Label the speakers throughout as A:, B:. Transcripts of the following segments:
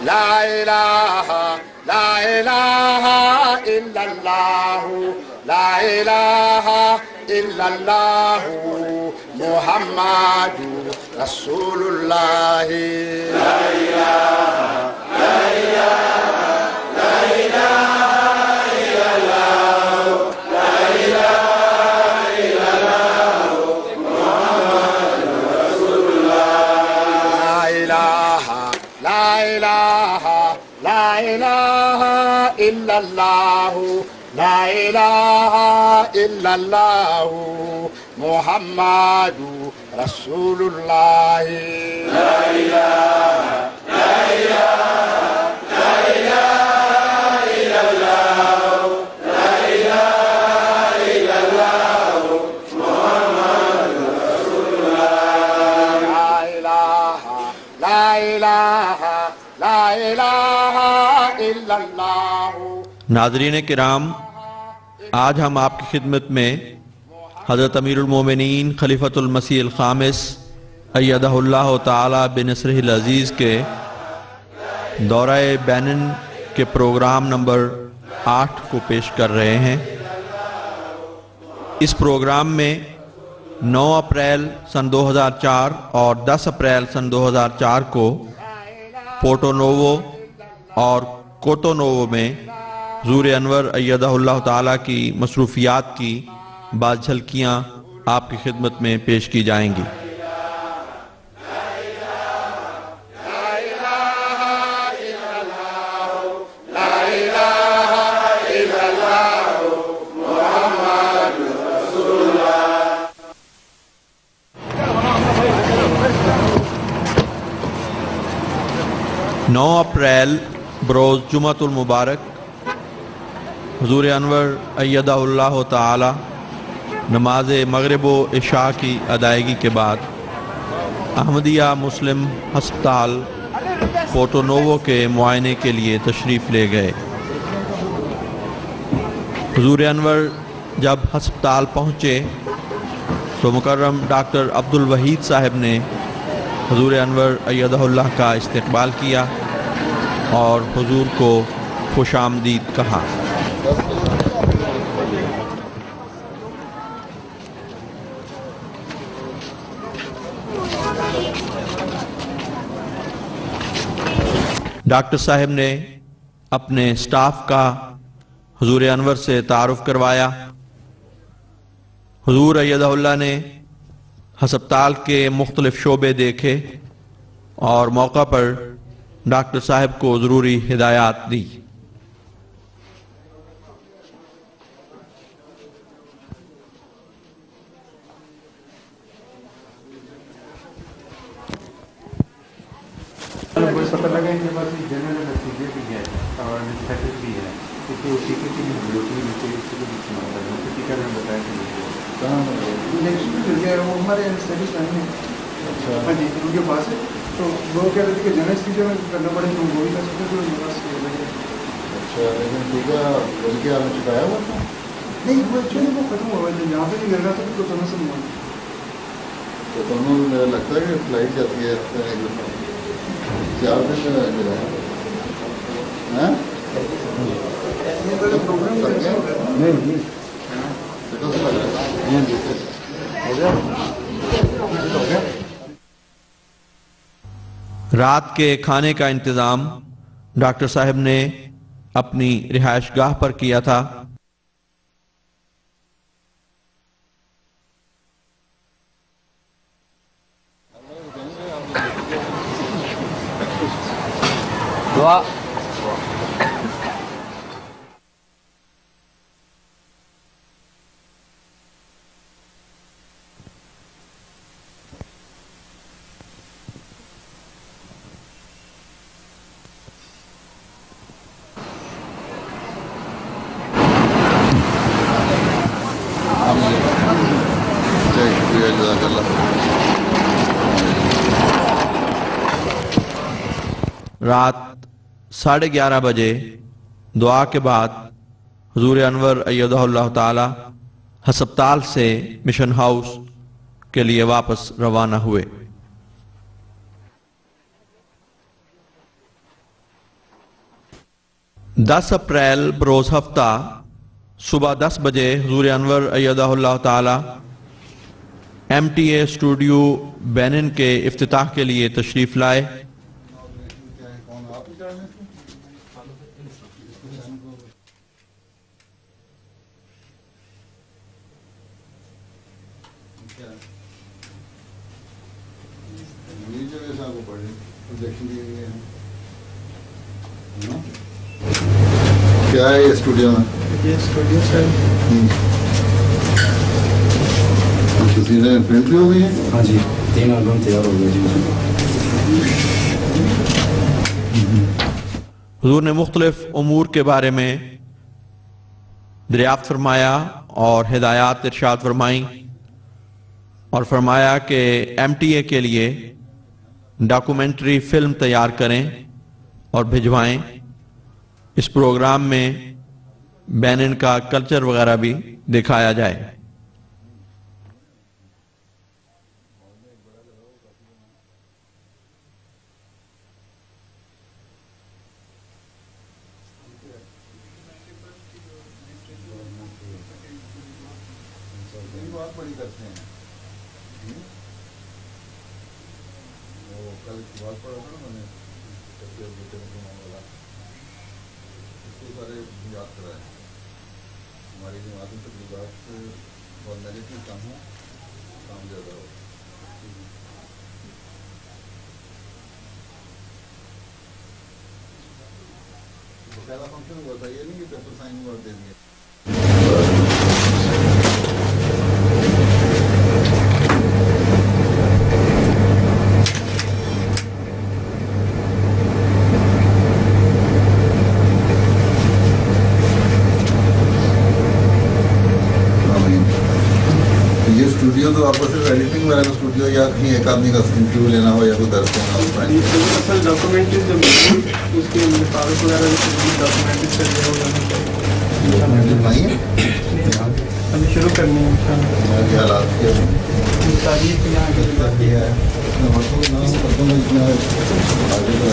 A: ला इलाहा ला इलाहा इल्लल्लाहु ला इलाहा इल्लल्लाहु मुहम्मदुर रसूलुल्लाह ला इलाहा ला इलाहा ला इलाहा इल्लल्लाहु ला इलाहा इल्लल्लाहु मुहम्मदुर रसूलुल्लाह ला इलाहा ला इलाहा इल्लल्लाहु ला इलाहा इल्लल्लाहु मुहम्मदुर रसूलुल्लाह ला इलाहा ला इलाहा ला इलाहा इल्लल्लाहु ला इलाहा इल्लल्लाहु मुहम्मदुर रसूलुल्लाह ला इलाहा ला इलाहा ला इलाहा इल्लल्लाहु।
B: नाज़रीन किराम, आज हम आपकी खिदमत में हज़रत अमीरुल मोमिनीन खलीफतुल मसीह ख़ामिस अय्यदहुल्लाह ताला बिनस्रिहिल अज़ीज़ के दौरा-ए बैनन के प्रोग्राम नंबर 8 को पेश कर रहे हैं। इस प्रोग्राम में 9 अप्रैल सन 2004 और 10 अप्रैल सन 2004 को पोर्टो नोवो और कोटो नोवो में हुज़ूर अनवर अय्यदहुल्लाह ताला की मसरूफियात की बाद झलकियाँ आपकी खिदमत में पेश की जाएंगी। नौ अप्रैल बरोज़ जुमातुल मुबारक हुज़ूर अनवर अय्यदहुल्लाह ताला नमाज मगरिब व इशा की अदायगी के बाद अहमदिया मुस्लिम हस्पताल पोर्टो नोवो के मुआयने के लिए तशरीफ़ ले गए। हुज़ूर अनवर जब हस्पताल पहुँचे तो मुकर्रम डॉक्टर अब्दुल वहीद साहब ने हुज़ूर अनवर अय्यदहुल्लाह का इस्तकबाल किया और हुज़ूर को खुशामदीद कहा। डॉक्टर साहब ने अपने स्टाफ का हुज़ूर अनवर से तारुफ करवाया। हुज़ूर अय्यदहुल्लाह ने हस्पताल के मुख्तलिफ शोबे देखे और मौका पर डॉक्टर साहब को ज़रूरी हिदायत दी।
C: पता लगा इनके पास जनरल नतीजे भी है और एनेस्थेटिक भी है, क्योंकि उसी के लिए ब्लूटूथ नीचे इसको भी सुना था। टीका ने बताया कि कहाँ इंजेक्शन भी मिल गया, वो हमारे एनेस्थेटिक नहीं है। अच्छा, हाँ जी, उनके पास है। तो वो कह रहे थे कि जनरल टीका में करना पड़े, तो वो भी कर सकते थे उनके पास। अच्छा, लेकिन टीका उनके हाथ में चुकाया हुआ था नहीं, वो एक्चुअली वो खत्म हुआ है। यहाँ पे नहीं लग रहा था तो दोनों से हुआ। तो दोनों मेरा लगता है कि फ्लाइट जाती है 4 दिन मिला है।
B: रात के खाने का इंतज़ाम डॉक्टर साहब ने अपनी रिहाइश गाह पर किया था। दुआ रात 11:30 बजे दुआ के बाद हुज़ूर अनवर अय्यदहुल्लाह ताला हस्पताल से मिशन हाउस के लिए वापस रवाना हुए। 10 अप्रैल बरोज़ हफ्ता सुबह 10 बजे हुज़ूर अनवर अय्यदहुल्लाह ताला MTA स्टूडियो बेनिन के इफ्तिताह के लिए तशरीफ़ लाए।
D: क्या है ये स्टूडियो में?
C: ये स्टूडियो सर
D: चीज़ें प्रिंट भी हो गई हैं?
E: हाँ जी, 3 एल्बम तैयार हो गए जी।
B: हुज़ूर ने मुख्तलिफ उमूर के बारे में दरियाफ्त फरमाया और हिदायत इरशाद फरमाई और फरमाया कि MTA के लिए डॉक्यूमेंट्री फिल्म तैयार करें और भिजवाएं। इस प्रोग्राम में बेनिन का कल्चर वगैरह भी दिखाया जाए।
D: बात बड़ी करते हैं। वो कल की बात पढ़ा था ना मैंने, इसको सारे याद कराए। हमारी जमात में तकलीफात और नेगेटिव कम हो, काम ज़्यादा हो। बकायदा फंक्शन हुआ था, ये नहीं कि पेपर साइन हुआ दे दिए। स्टूडियो तो आपको सिर्फ एडिटिंग वाला का स्टूडियो या कहीं एक आदमी का इंटरव्यू लेना हो या कोई दर्ज करना हो?
C: असल डॉक्यूमेंट्रीज जो उसके मुताबिक वगैरह डॉक्यूमेंट्रीज कर दिया होगा।
D: डॉक्यूमेंट्री नहीं है
C: अभी शुरू करनी है इंशाल्लाह।
D: ये हालात के
C: तारीख यहाँ के बाद
D: ये है इतना आगे तो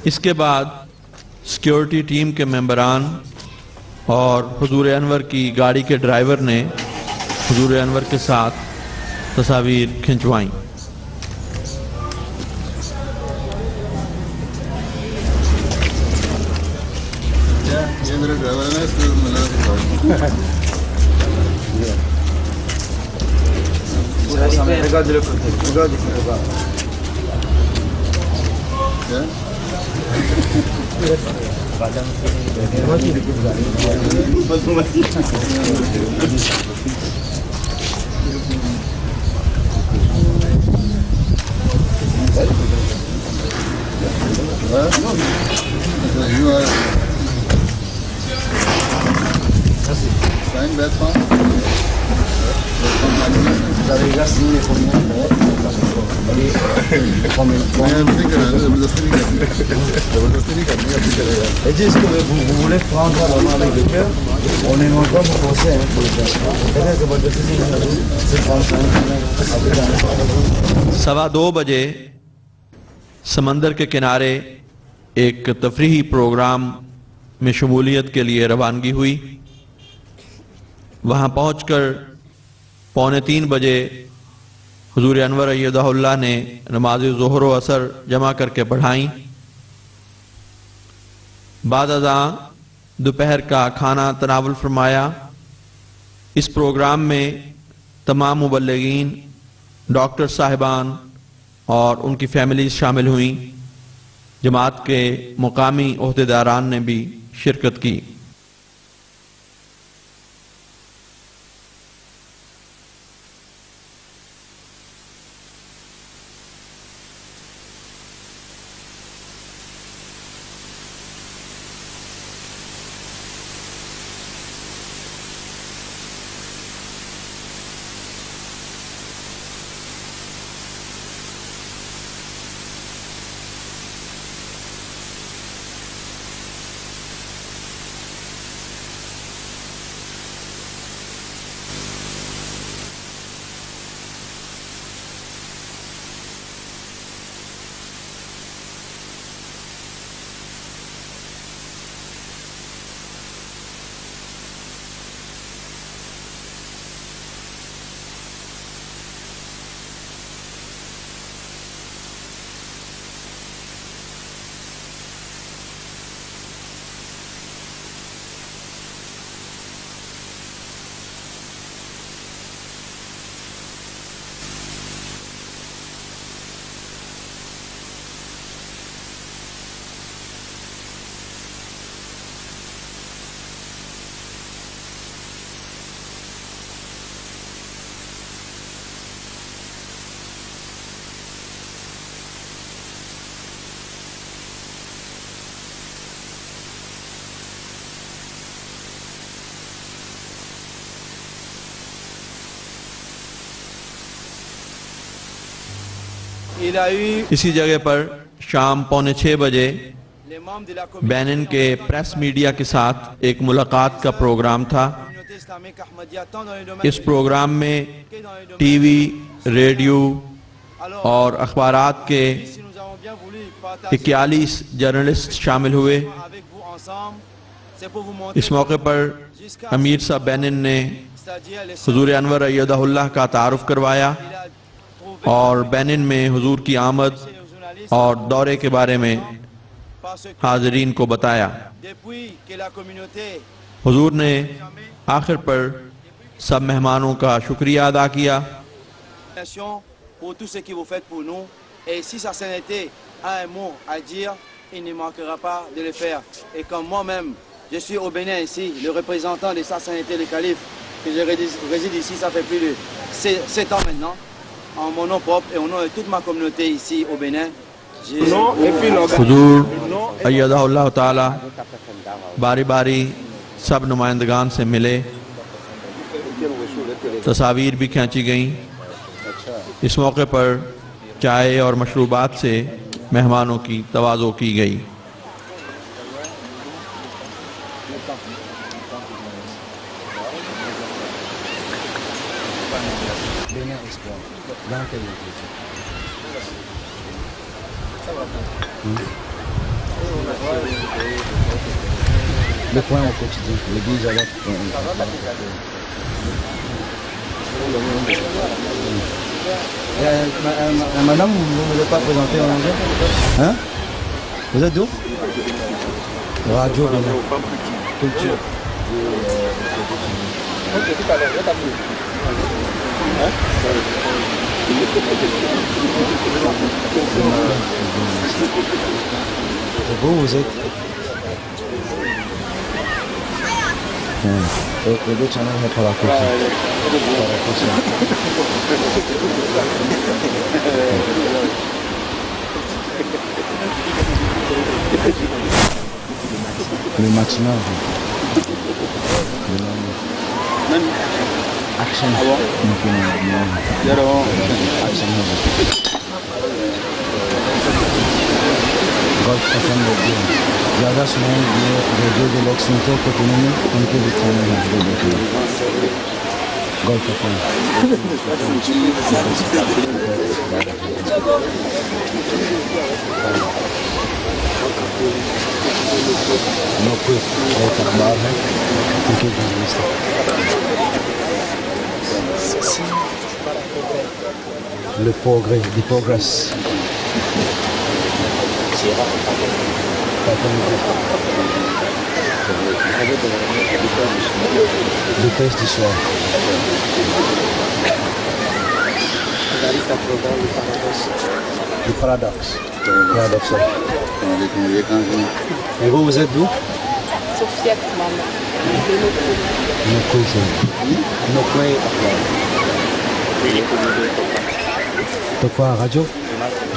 B: इसके बाद सिक्योरिटी टीम के मेंबरान और हुजूर अनवर की गाड़ी के ड्राइवर ने हुजूर अनवर के साथ तस्वीर खिंचवाई।
D: ये मेरे ड्राइवर है, इसको मिला क्या? You are signed that form? जबरदस्ती नहीं करनी अभी चलेगा।
B: सवा 2 बजे समंदर के किनारे एक तफरीही प्रोग्राम में शमूलियत के लिए रवानगी हुई। वहां पहुंचकर 2:45 बजे हुजूर अनवर अय्यदहुल्लाह ने नमाज ज़ोहर व असर जमा करके पढ़ाई। बाद अज़ां दोपहर का खाना तनावुल फरमाया। इस प्रोग्राम में तमाम मुबल्लिगीन, डॉक्टर साहिबान और उनकी फैमिलीज शामिल हुई। जमात के मुकामी ओहदेदारान ने भी शिरकत की।
F: il a eu
B: इसी जगह पर शाम 5:45 बजे
F: les membres de la communauté
B: Benin के प्रेस मीडिया के साथ एक मुलाकात का प्रोग्राम था।
F: islamique Ahmadiyya, tant dans les domaines
B: इस प्रोग्राम में
F: que dans les domaines.
B: TV, radio
F: Alors,
B: और अखबारात के
F: si nous avons bien voulu partager
B: 41 जर्नलिस्ट शामिल हुए।
F: avec vous ensemble, c'est pour vous montrer
B: इस मौके पर
F: jusqu'à
B: अमीर साहब बेनिन ने
F: c'est-à-dire les
B: हुजूर अनवर अय्यदहुल्लाह का तारुफ करवाया
F: il a trouvé
B: और बेनिन में हुजूर की आमद
F: chez les journalistes
B: और दौरे के बारे में
F: parce que
B: हाजरीन को बताया।
F: depuis que la communauté
B: हुजूर ने आखिर पर सब मेहमानों का शुक्रिया अदा किया।
F: pour tout ce que vous faites pour nous, et si sa sainteté a un mot à dire, il ne manquera pas de le faire. Et comme moi-même, je suis au Bénin ici, le représentant de sa sainteté, le calife, que je réside ici, ça fait plus de 7 ans maintenant, en mon nom propre et au nom de toute ma communauté ici au Bénin.
B: हुजूर अय्यदहुल्लाह ताला बारी बारी सब नुमाइंदगान से मिले, तस्वीर भी खींची गईं। इस मौके पर चाय और मशरूबात से मेहमानों की तवाज़ो की गई।
E: Le point au quotidien, l'église à l'autre. Madame, vous ne voulez pas présenter en anglais? Hein? Vous êtes d'où? Radio Bénin. Culture. Et vous êtes? Le deux channels n'est pas la course. Le maximum. Action. Action. Golf FM Radio. ज़्यादा सुनाएंगे रेडियो जो लोग सुनते हैं तो उन्होंने उनके भी खाने में Golf FM. नौकरी एक अखबार है उनके journalist Le progrès, the progress. Vitesse du soir. Le paradoxe. Paradoxal. Et vous êtes d'où?
G: Sofiette, maman.
E: Nokwe. De quoi? Radio?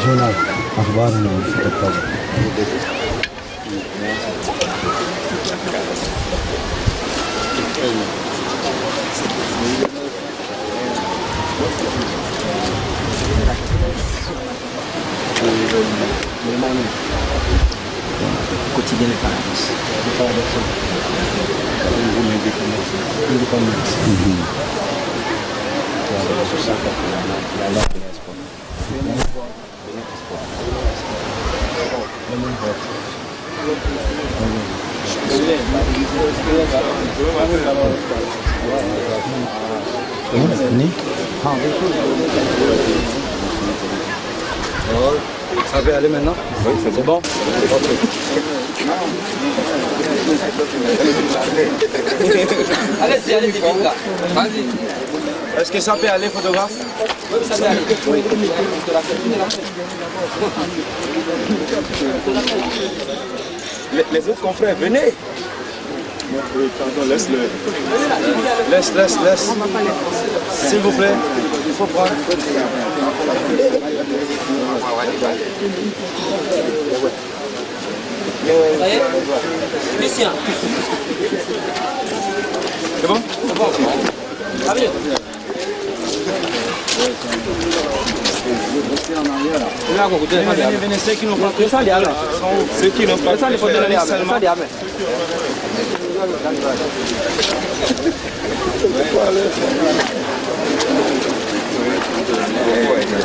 E: Journal. Akhbar
H: quotidien de Paradoxe.
E: Ça peut aller maintenant? Oui, c'est bon.
F: Allez-y, allez-y, vite là. Vas-y. Est-ce que ça peut aller, photographe? Oui, ça peut aller. Oui. Les autres confrères, venez.
C: Pardon, laisse-le.
F: Laisse. S'il vous plaît, il faut prendre.
H: Christian.
F: C'est bon?
H: Allez.
F: Venez, ceux qui n'ont pas pris. Ceux qui n'ont pas pris.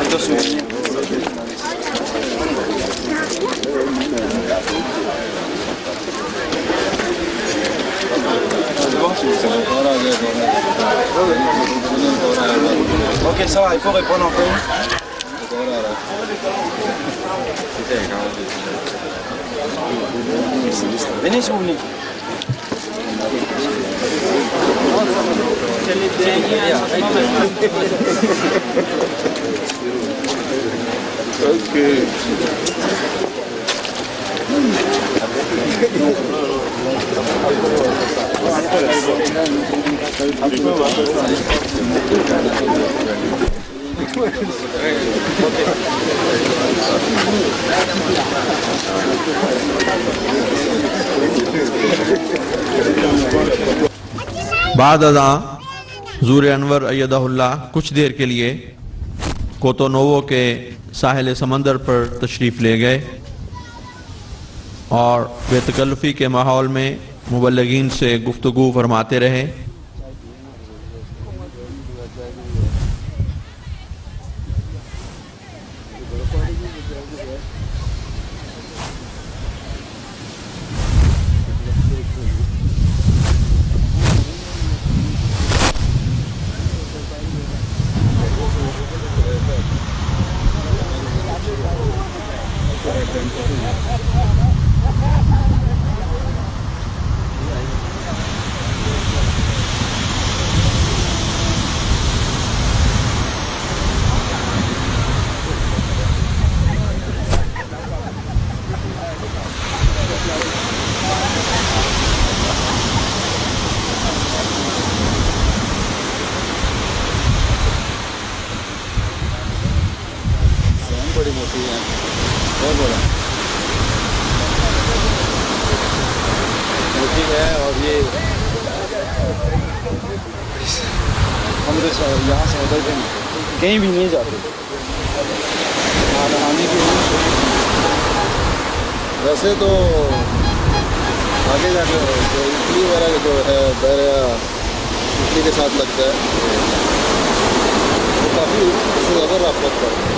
F: Attention. Ok, ça va, il faut répondre en fait. Venez si vous venez.
A: Ok.
B: बाद अज़ां हुज़ूर अनवर अय्यदहुल्लाह कुछ देर के लिए कोतोनोवो के साहिल समंदर पर तशरीफ़ ले गए और बेतकल्लुफ़ी के माहौल में मुबल्लिगीन से गुफ्तगू फरमाते रहे।
D: बड़ी मोटी है, बहुत बड़ा मोटी है। और ये हम तो यहाँ से उधर कहीं भी नहीं जाते, आने की। वैसे तो आगे जाकर जो इटली वगैरह जो है दरिया इटली के साथ लगता है, वो काफ़ी उससे ज़्यादा राफत करता है।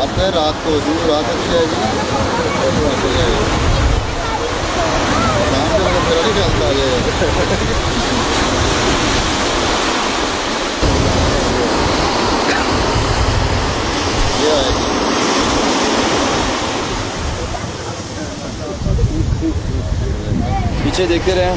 D: आते हैं रात को, जो रात अच्छी जाएगी तो जाएगा, शाम को मतलब मेरा नहीं ख्याल आ जाएगा। ये आएगी
F: पीछे देखते रहे।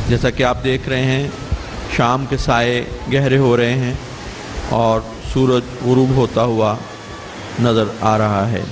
B: जैसा कि आप देख रहे हैं, शाम के साए गहरे हो रहे हैं और सूरज गुरूब होता हुआ नज़र आ रहा है।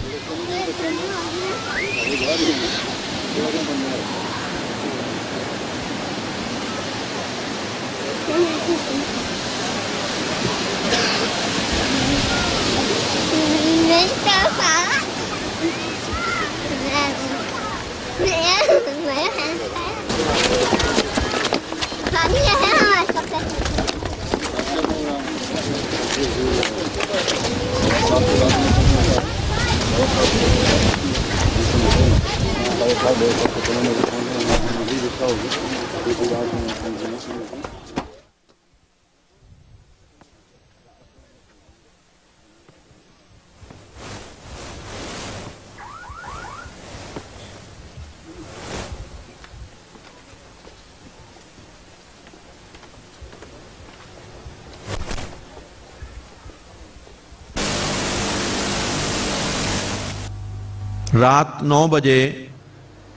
B: रात 9 बजे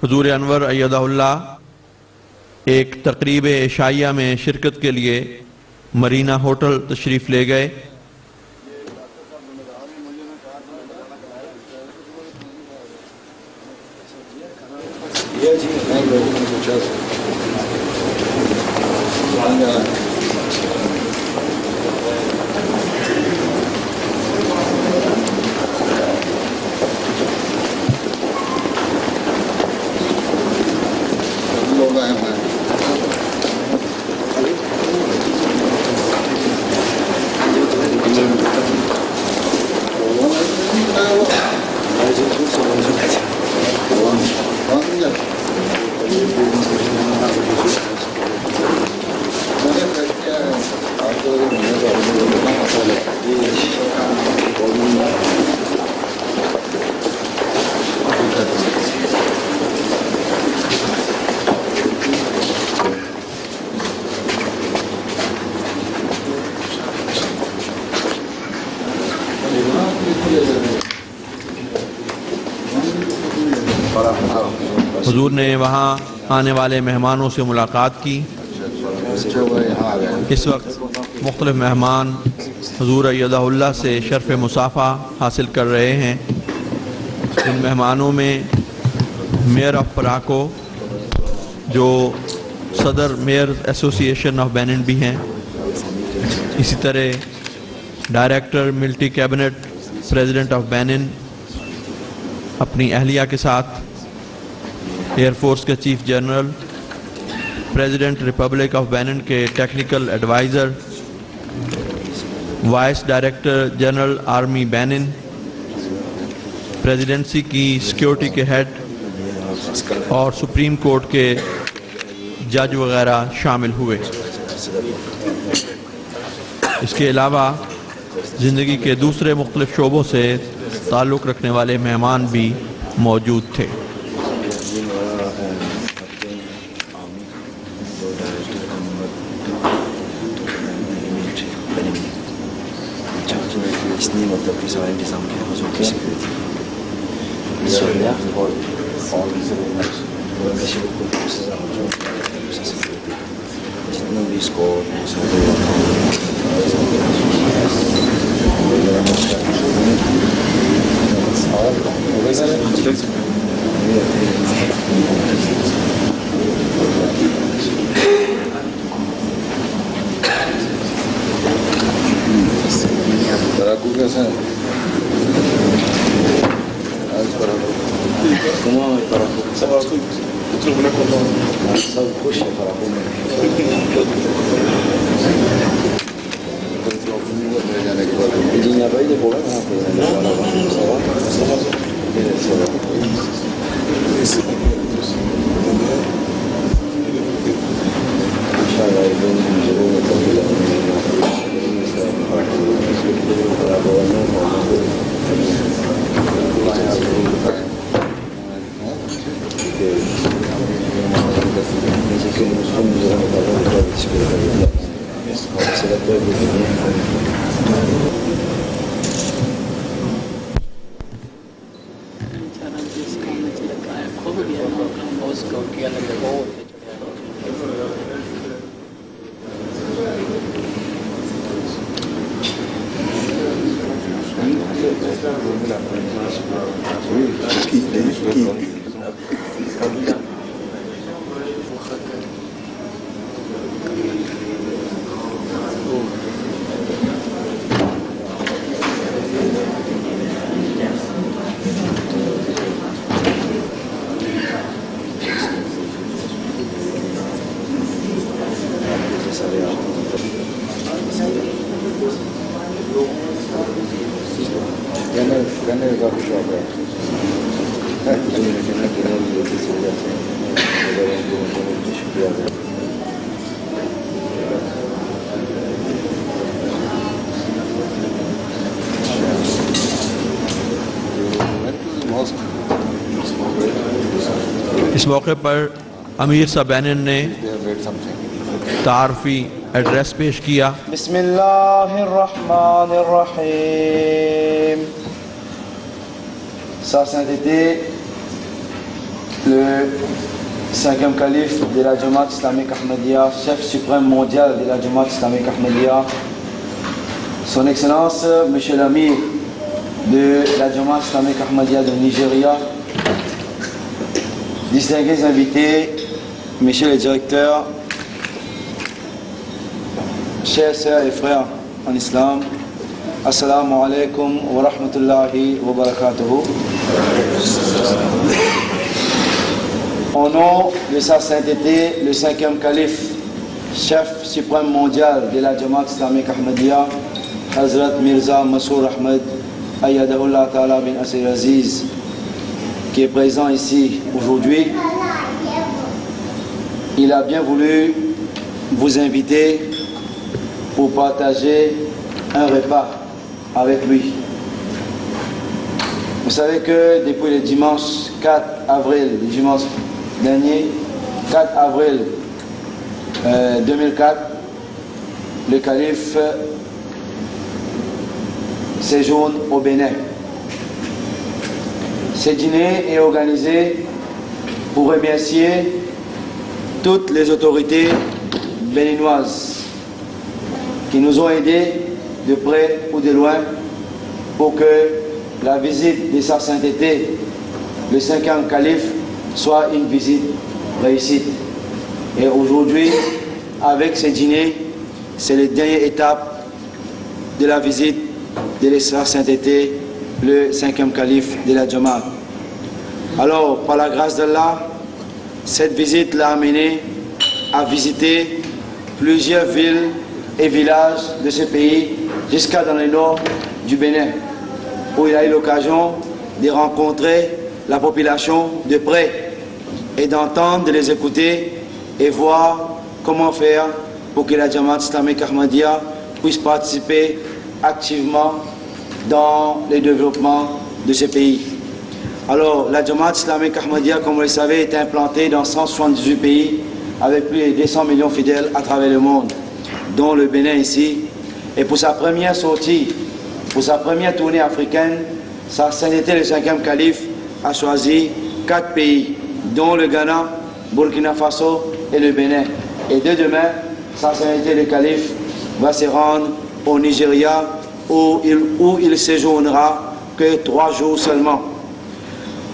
B: हुजूर अनवर अय्यदहुल्लाह एक तकरीब इशाइया में शिरकत के लिए मरीना होटल तशरीफ़ ले गए। हुजूर ने वहाँ आने वाले मेहमानों से मुलाकात की। इस वक्त मुख्तलिफ मेहमान हुजूर अय्यदहुल्लाह से शर्फ़ मुसाफ़ा हासिल कर रहे हैं। इन मेहमानों में मेयर ऑफ पराको जो सदर मेयर एसोसिएशन ऑफ बेनिन भी हैं, इसी तरह director military cabinet president of Benin अपनी अहलिया के साथ, एयरफोर्स के chief general, president republic of Benin के technical adviser, vice director general army Benin, presidency की सिक्योरिटी के हेड और सुप्रीम कोर्ट के जज वगैरह शामिल हुए। इसके अलावा ज़िंदगी के दूसरे मुख्तलिफ शोबों से ताल्लुक़ रखने वाले मेहमान भी मौजूद थे। इस मौके पर अमीर साहब बेनिन ने तारफ़ी एड्रेस पेश किया।
F: बिस्मिल्लाहिर्रहमानिर्रहीम। Sa Sainteté le 5e calife de la Jamaat islamique Ahmadiyya, chef suprême mondial de la Jamaat islamique Ahmadiyya, son Excellence, Monsieur l'Amir de la Jamaat islamique Ahmadiyya de Nigeria, distingués invités, Monsieur le directeur, chers sœurs et frères en islam, Assalamu alaikum wa rahmatullahi wa barakatuhu. Au nom de sa sainteté, le 5e calife, chef suprême mondial de la Jamaat islamique Ahmadiyya, Hazrat Mirza Masroor Ahmad Ayyadahullah Ta'ala bin Asir Aziz, qui est présent ici aujourd'hui, il a bien voulu vous inviter pour partager un repas avec lui. Vous savez que depuis le dimanche 4 avril, le dimanche dernier, 4 avril 2004, le calife séjourne au Bénin. Ce dîner est organisé pour remercier toutes les autorités béninoises qui nous ont aidés de près ou de loin pour que la visite de sa sainteté, le 5e calife, soit une visite réussite. Et aujourd'hui, avec ce dîner, c'est la dernière étape de la visite de sa sainteté, le 5e calife de la Jamaat. Alors, par la grâce d'Allah, cette visite l'a amené à visiter plusieurs villes et villages de ce pays, jusqu'à dans le nord du Bénin, où il a eu l'occasion de rencontrer la population de près et d'entendre, de les écouter et voir comment faire pour que la Jamaat islamique Ahmadiyya puisse participer activement dans le développement de ce pays. Alors, la Jamaat islamique Ahmadiyya, comme vous le savez, est implantée dans 178 pays avec plus de 200 millions de fidèles à travers le monde, dont le Bénin ici. Et pour sa première sortie, pour sa première tournée africaine, sa sainteté, le 5e calife, a choisi 4 pays, dont le Ghana, Burkina Faso et le Bénin. Et dès demain, sa sainteté, le calife, va se rendre au Nigeria, où il séjournera que 3 jours seulement.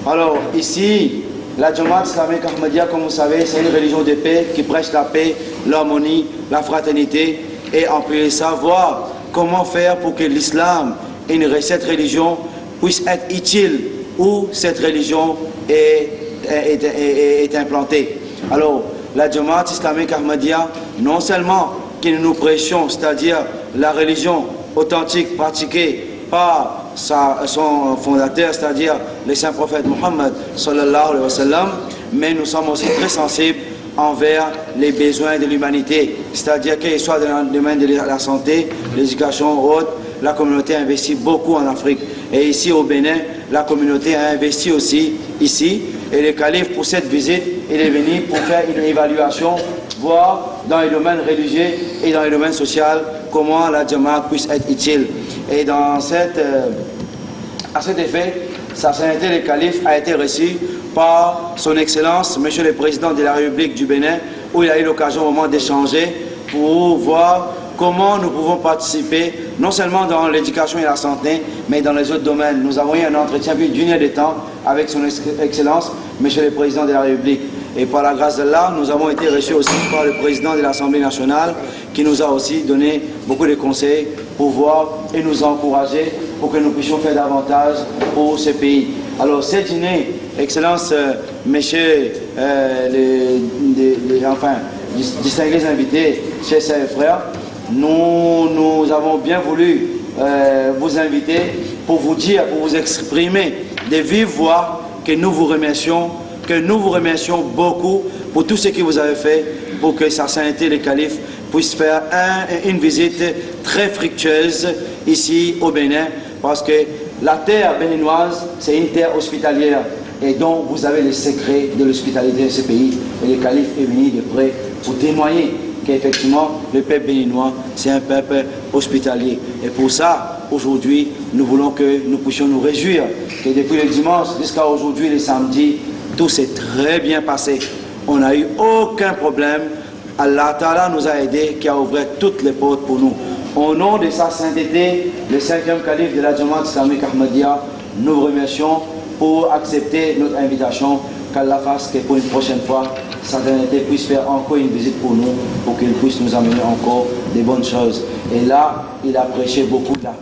F: Alors ici, la Jamaat islamique Ahmadiyya, comme vous savez, c'est une religion de paix qui prêche la paix, l'harmonie, la fraternité, et en plus de ça, voir comment faire pour que l'islam et cette religion puisse être utile où cette religion est implantée. Alors, la Jamaat islamique Ahmadiyya, non seulement que nous prêchons, c'est-à-dire la religion authentique pratiquée par son fondateur, c'est-à-dire le saint prophète Mohammed sallallahu alayhi wa sallam, mais nous sommes aussi très sensibles envers les besoins de l'humanité, c'est-à-dire qu'il soit dans le domaine de la santé, l'éducation ou autre. La communauté investit beaucoup en Afrique, et ici au Bénin, la communauté a investi aussi ici, et le calife pour cette visite, il est venu pour faire une évaluation, voir dans les domaines religieux et dans les domaines social comment la Jamaat puisse être utile. Et à cet effet, sa sainteté le calife a été reçu par son Excellence, Monsieur le Président de la République du Bénin, où il a eu l'occasion au moment d'échanger pour voir comment nous pouvons participer, non seulement dans l'éducation et la santé, mais dans les autres domaines. Nous avons eu un entretien d'une heure de temps avec son Excellence, Monsieur le Président de la République. Et par la grâce d'Allah, nous avons été reçus aussi par le Président de l'Assemblée nationale, qui nous a aussi donné beaucoup de conseils pour voir et nous encourager pour que nous puissions faire davantage pour ce pays. Alors, ce dîner, Excellence, messieurs, distingués invités, chers sœurs et frères, nous avons bien voulu vous inviter pour vous dire, pour vous exprimer de vive voix que nous vous remercions beaucoup pour tout ce que vous avez fait pour que sa sainteté le calife puisse faire une visite très fructueuse ici au Bénin, parce que la terre béninoise, c'est une terre hospitalière et dont vous avez les secrets de l'hospitalité de ce pays. Et le calife est venu de près pour témoigner qu'effectivement le peuple béninois, c'est un peuple hospitalier. Et pour ça, aujourd'hui, nous voulons que nous puissions nous réjouir que depuis le dimanche jusqu'à aujourd'hui, le samedi, Tout s'est très bien passé. On n'a eu aucun problème. Allah Ta'ala nous a aidés, qui a ouvert toutes les portes pour nous. Au nom de sa sainteté, le 5e calife de la Jamaat islamique Ahmadiyya, nous vous remercions pour accepter notre invitation. Qu'Allah fasse que pour une prochaine fois, sa sainteté puisse faire encore une visite pour nous, pour qu'il puisse nous amener encore des bonnes choses. Et là, il a prêché beaucoup de la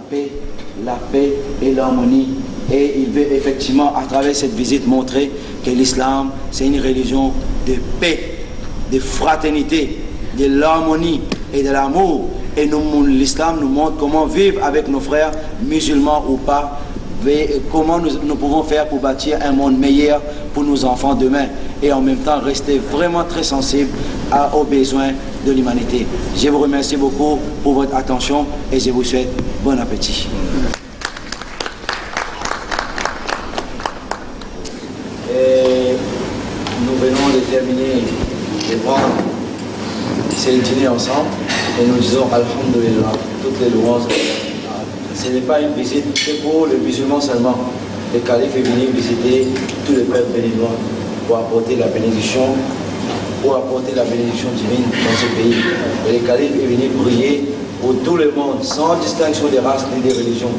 F: paix et l'harmonie. Et il veut effectivement, à travers cette visite, montrer que l'islam, c'est une religion de paix, de fraternité, de l'harmonie et de l'amour. Et l'islam nous montre comment vivre avec nos frères, musulmans ou pas, comment nous pouvons faire pour bâtir un monde meilleur pour nos enfants demain. Et en même temps, rester vraiment très sensible aux besoins de l'humanité. Je vous remercie beaucoup pour votre attention et je vous souhaite bon appétit. Et nous venons de terminer de prendre ce dîner ensemble et nous disons Alhamdulillah, toutes les louanges. Ce n'est pas une visite que pour les musulmans seulement. Le calife est venu visiter tous les peuples béninois pour apporter la bénédiction, divine dans ce pays. Et le calife est venu prier pour tout le monde, sans distinction des races ni des religions,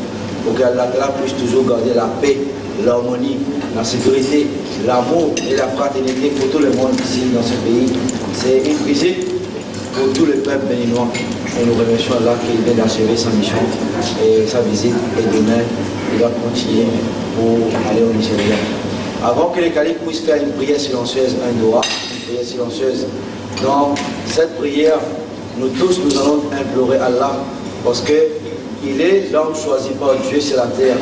F: pour qu'Allah puisse toujours garder la paix, l'harmonie, la sécurité, l'amour et la fraternité pour tout le monde ici dans ce pays. C'est une visite pour tous les peuples béninois. Et nous remercions Allah qu'il vient d'achever sa mission et sa visite. Et demain, il va continuer pour aller au Nigeria. Avant que les califes puissent faire une prière silencieuse, un doigt, une prière silencieuse, dans cette prière, nous tous, nous allons implorer Allah parce qu'il est l'homme choisi par Dieu sur la terre.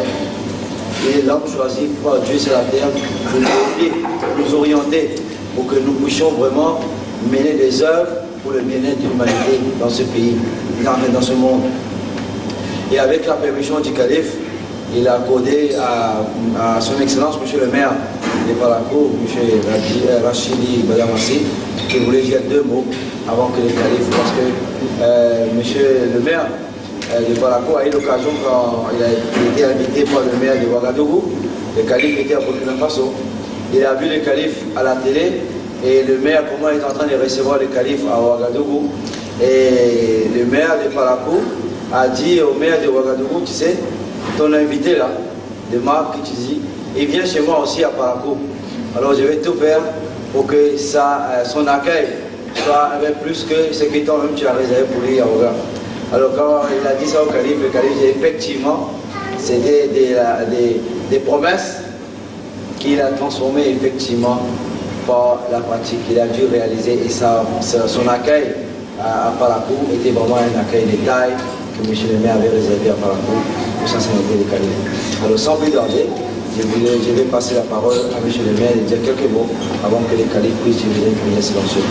F: Il est l'homme choisi par Dieu sur la terre pour nous orienter, pour que nous puissions vraiment mener des œuvres pour le bien-être de l'humanité dans ce pays, dans ce monde. Et avec la permission du calife, il a accordé à son excellence, monsieur le maire de Palako, monsieur Rachidi Badamassi, qui voulait dire 2 mots avant que le calife, parce que monsieur le maire de Palako a eu l'occasion, quand il a été invité par le maire de Ouagadougou, le calife était à Burkina Faso, il a vu le calife à la télé, et le maire, comment il est en train de recevoir le calife à Ouagadougou. Et le maire de Palako a dit au maire de Ouagadougou, tu sais, ton invité là, de Marc Kitizi, il vient chez moi aussi à Palako. Alors je vais tout faire pour que son accueil soit avec plus que ce que toi-même tu as réservé pour lui à Ouagadougou. Alors quand il a dit ça au calife, le calife dit effectivement, c'était des promesses qu'il a transformées effectivement par la pratique qu'il a dû réaliser, et son accueil à Palako était vraiment un accueil de taille que M. le maire avait réservé à Palako pour sa sainteté de calife. Alors sans plus tarder, je vais passer la parole à M. le maire et dire quelques mots avant que les califes puissent diviser une prière silencieuse.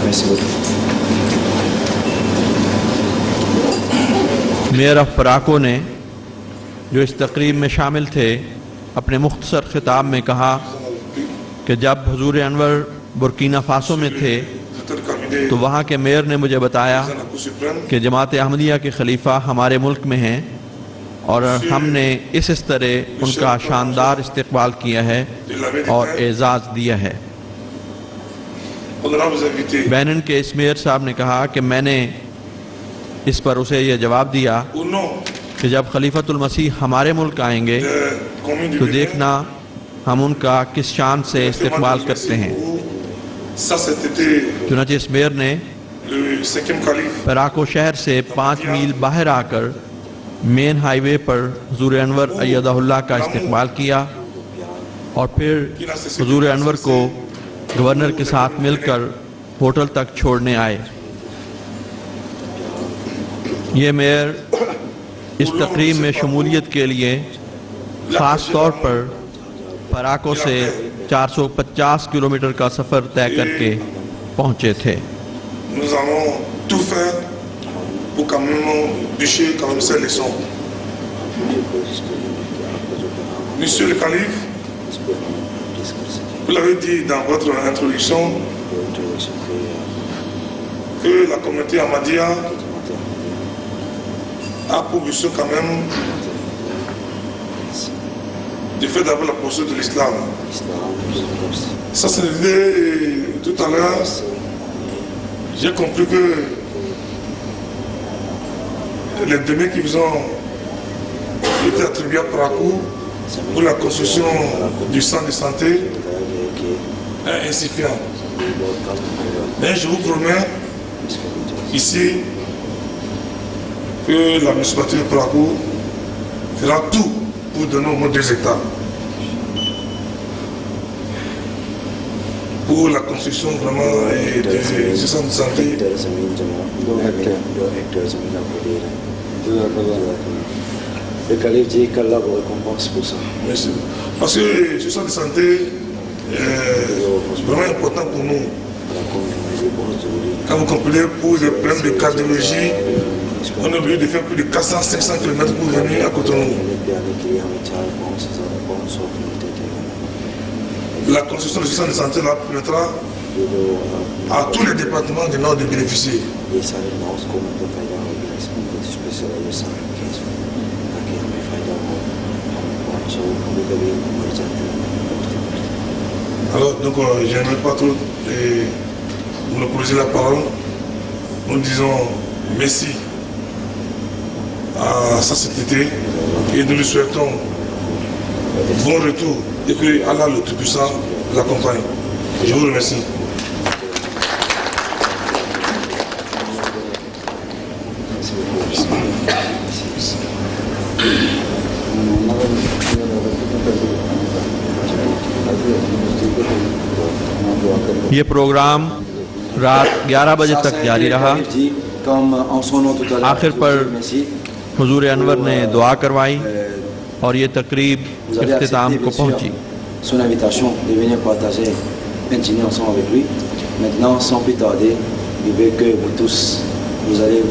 F: Merci beaucoup.
B: Mayor of पराको ने जो इस तकरीब में शामिल थे अपने मुख्तसर खिताब में कहा कि जब हुजूर अनवर बुर्किना फासो में थे तो वहाँ के मेयर ने मुझे बताया कि जमात अहमदिया के खलीफा हमारे मुल्क में हैं और हमने इस तरह उनका शानदार इस्तकबाल किया है और एजाज़ दिया है। बैनन के इस मेयर साहब ने कहा कि मैंने इस पर उसे यह जवाब दिया कि जब खलीफतुल मसीह हमारे मुल्क आएंगे तो देखना हम उनका किस शान से इस्तकबाल करते हैं। चुनांचे इस मेयर ने पराको शहर से 5 मील बाहर आकर मेन हाईवे पर हुजूर अनवर अय्यदहुल्लाह का इस्तकबाल किया और फिर हुजूर अनवर को गवर्नर के साथ मिलकर होटल तक छोड़ने आए। ये मेयर इस तकरीब में शमूलियत के लिए ख़ास तौर पर पराको से 450 किलोमीटर का सफ़र तय करके पहुँचे थे।
A: Nous allons tout faire pour quand même bûcher quand même ces leçons. Monsieur le calife, vous l'avez dit dans votre introduction que la communauté Ahmadiyya a pour mission quand même de faire d'abord la posture de l'islam. Ça c'est l'idée. Tout à l'heure, j'ai compris que les deniers qui vous ont été attribués par Prakou pour la construction du centre de santé est insuffisant. Mais je vous promets ici que la municipalité de Prakou fera tout pour donner au moins 2 hectares pour la construction vraiment du centre de santé.
E: Le calife dit qu'Allah vous récompense pour ça.
A: Merci. Parce que ce centre de santé est vraiment important pour nous. Quand vous comprenez, pour les problèmes de cardiologie, on est obligé de faire plus de 400-500 km pour venir à Cotonou. La construction de ce centre de santé là permettra à tous les départements du Nord de bénéficier. Alors, donc, j'aimerais pas trop monopoliser la parole. Nous disons merci à sa société et nous lui souhaitons bon retour et que Allah le Tout-Puissant l'accompagne. Je vous remercie.
B: ये प्रोग्राम रात 11 बजे तक जारी रहा। आखिर पर हुजूर अनवर ने दुआ करवाई और ये तकरीब इख्तिताम को पहुंची।
I: Son invitation de venir partager un dîner ensemble avec lui. Maintenant, sans plus tarder, il veut que vous tous, vous allez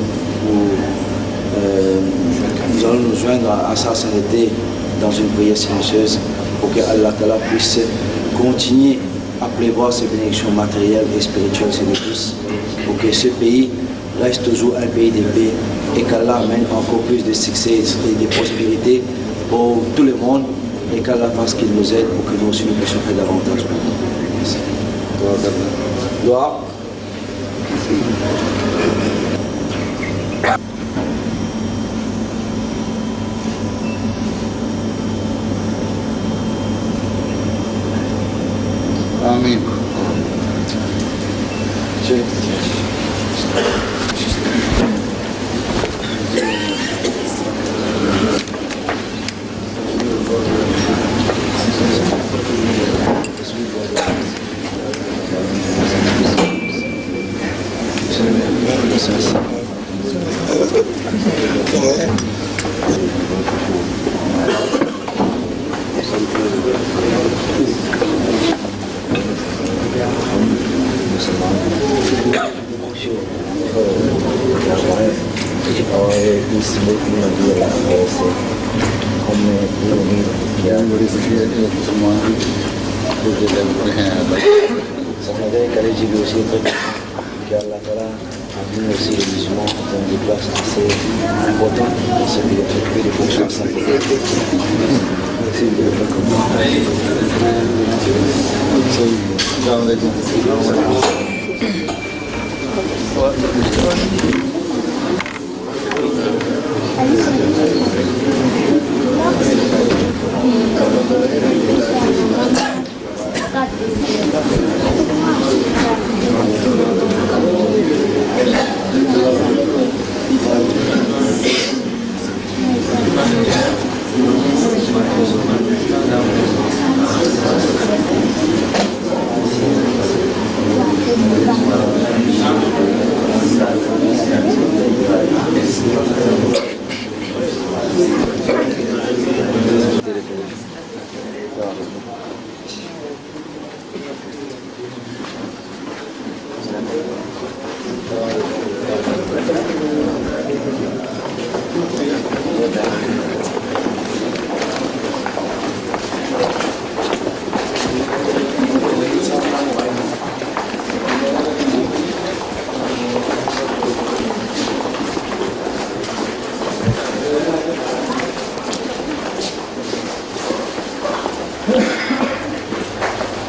I: nous allons nous joindre à sa sainteté dans une prière silencieuse pour que Allah Ta'ala puisse continuer à prévoir ses bénédictions matérielles et spirituelles sur nous tous, pour que ce pays reste toujours un pays de paix et qu'Allah amène encore plus de succès et de prospérité pour tout le monde et qu'Allah fasse qu'il nous aide pour que nous aussi nous puissions faire davantage pour nous. Merci. Doa.
D: Amin.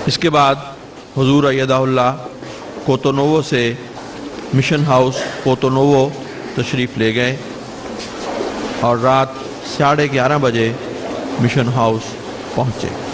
B: इसके बाद हुजूर अय्यदहुल्लाह पोर्तो-नोवो से mission house Porto-novo तशरीफ़ ले गए और रात 11:30 बजे मिशन हाउस पहुँचे।